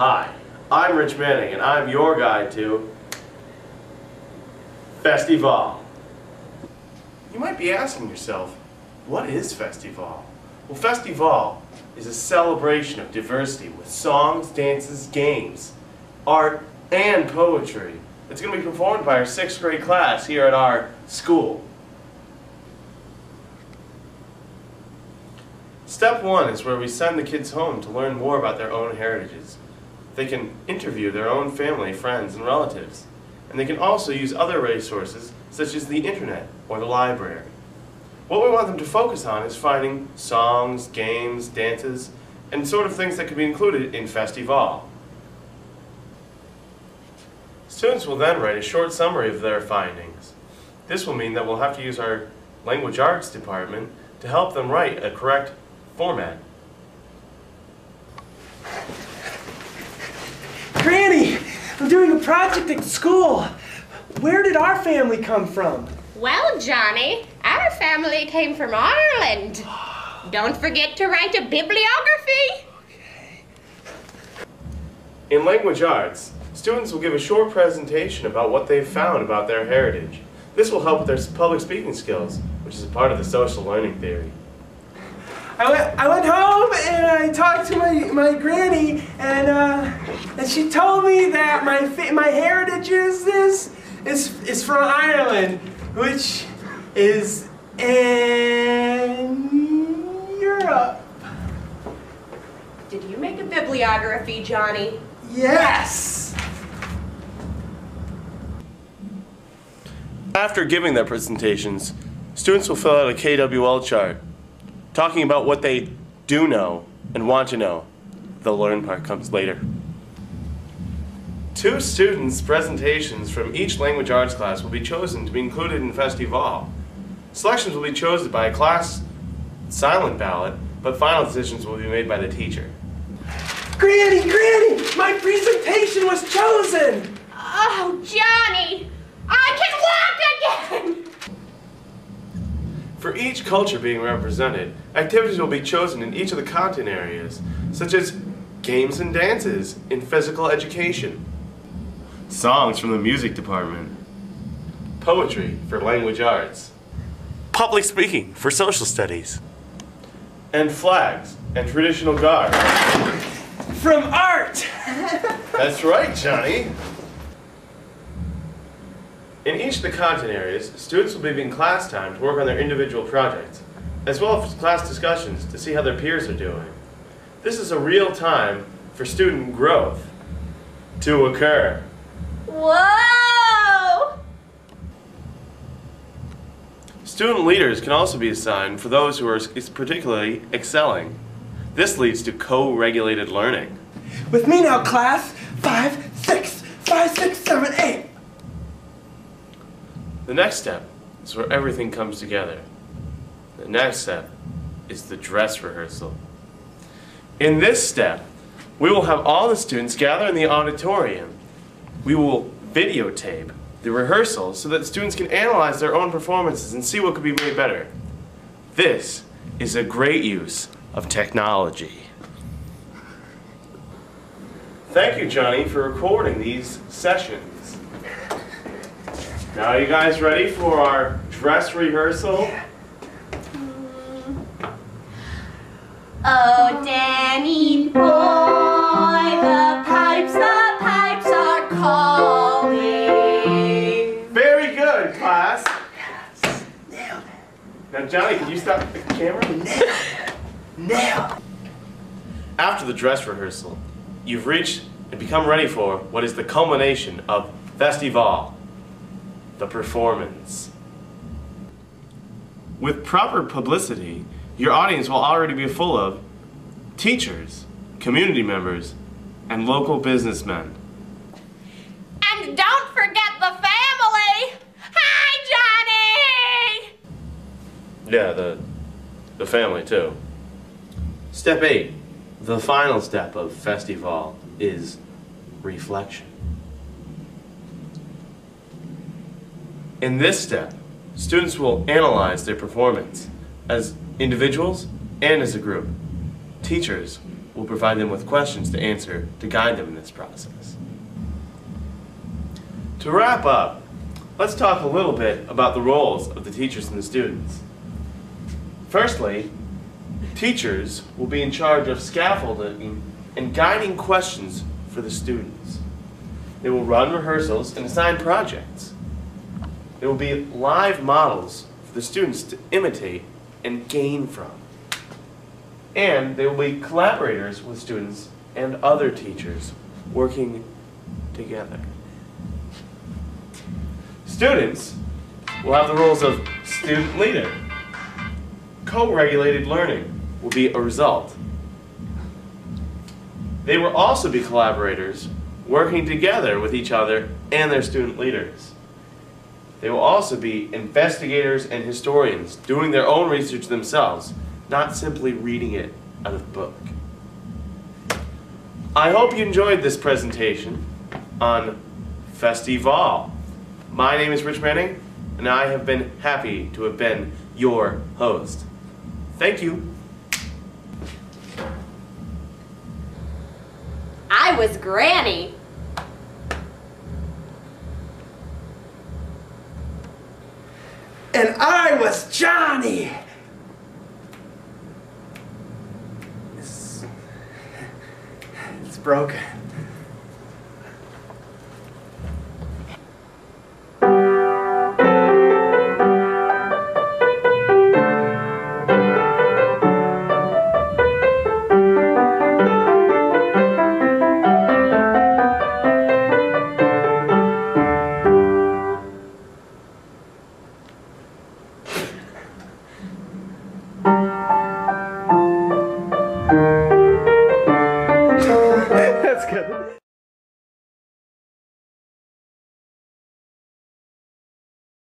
Hi, I'm Rich Manning, and I'm your guide to Festival. You might be asking yourself, what is Festival? Well, Festival is a celebration of diversity with songs, dances, games, art, and poetry. It's going to be performed by our 6th grade class here at our school. Step 1 is where we send the kids home to learn more about their own heritages. They can interview their own family, friends, and relatives. And they can also use other resources such as the internet or the library. What we want them to focus on is finding songs, games, dances, and sort of things that could be included in Festival. Students will then write a short summary of their findings. This will mean that we'll have to use our language arts department to help them write a correct format. Granny, I'm doing a project at school. Where did our family come from? Well, Johnny, our family came from Ireland. Don't forget to write a bibliography. Okay. In language arts, students will give a short presentation about what they've found about their heritage. This will help with their public speaking skills, which is a part of the social learning theory. I went home and I talked to my granny, and she told me that my heritage is from Ireland, which is in Europe. Did you make a bibliography, Johnny? Yes. After giving their presentations, students will fill out a KWL chart, talking about what they do know and want to know. The learn part comes later. 2 students' presentations from each language arts class will be chosen to be included in Festival. Selections will be chosen by a class silent ballot, but final decisions will be made by the teacher. Granny, my presentation was chosen. Oh, Johnny, I can walk again! For each culture being represented, activities will be chosen in each of the content areas, such as games and dances in physical education, songs from the music department, poetry for language arts, public speaking for social studies, and flags and traditional garb. From art. That's right, Johnny. In each of the content areas, students will be given class time to work on their individual projects, as well as class discussions to see how their peers are doing. This is a real time for student growth to occur. Whoa! Student leaders can also be assigned for those who are particularly excelling. This leads to co-regulated learning. With me now, class. 5, 6, 5, 6, 7, 8. The next step is where everything comes together. The next step is the dress rehearsal. In this step, we will have all the students gather in the auditorium. We will videotape the rehearsal so that students can analyze their own performances and see what could be made better. This is a great use of technology. Thank you, Johnny, for recording these sessions. Now, are you guys ready for our dress rehearsal? Oh, Danny boy, the pipes are calling. Very good, class. Yes. Nailed it. Now, Johnny, can you stop the camera? Nailed it. After the dress rehearsal, you've reached and become ready for what is the culmination of Festival, the performance. With proper publicity, your audience will already be full of teachers, community members, and local businessmen. And don't forget the family! Hi, Johnny! Yeah, the family too. Step 8, the final step of Festival, is reflection. In this step, students will analyze their performance as individuals and as a group. Teachers will will provide them with questions to answer to guide them in this process. To wrap up, let's talk a little bit about the roles of the teachers and the students. Firstly, teachers will be in charge of scaffolding and guiding questions for the students. They will run rehearsals and assign projects. There will be live models for the students to imitate and gain from. And they will be collaborators with students and other teachers working together. Students will have the roles of student leader. Co-regulated learning will be a result. They will also be collaborators working together with each other and their student leaders. They will also be investigators and historians doing their own research themselves, not simply reading it out of the book. I hope you enjoyed this presentation on Festival. My name is Rich Manning, and I have been happy to have been your host. Thank you. I was Granny. And I was Johnny. It's broken.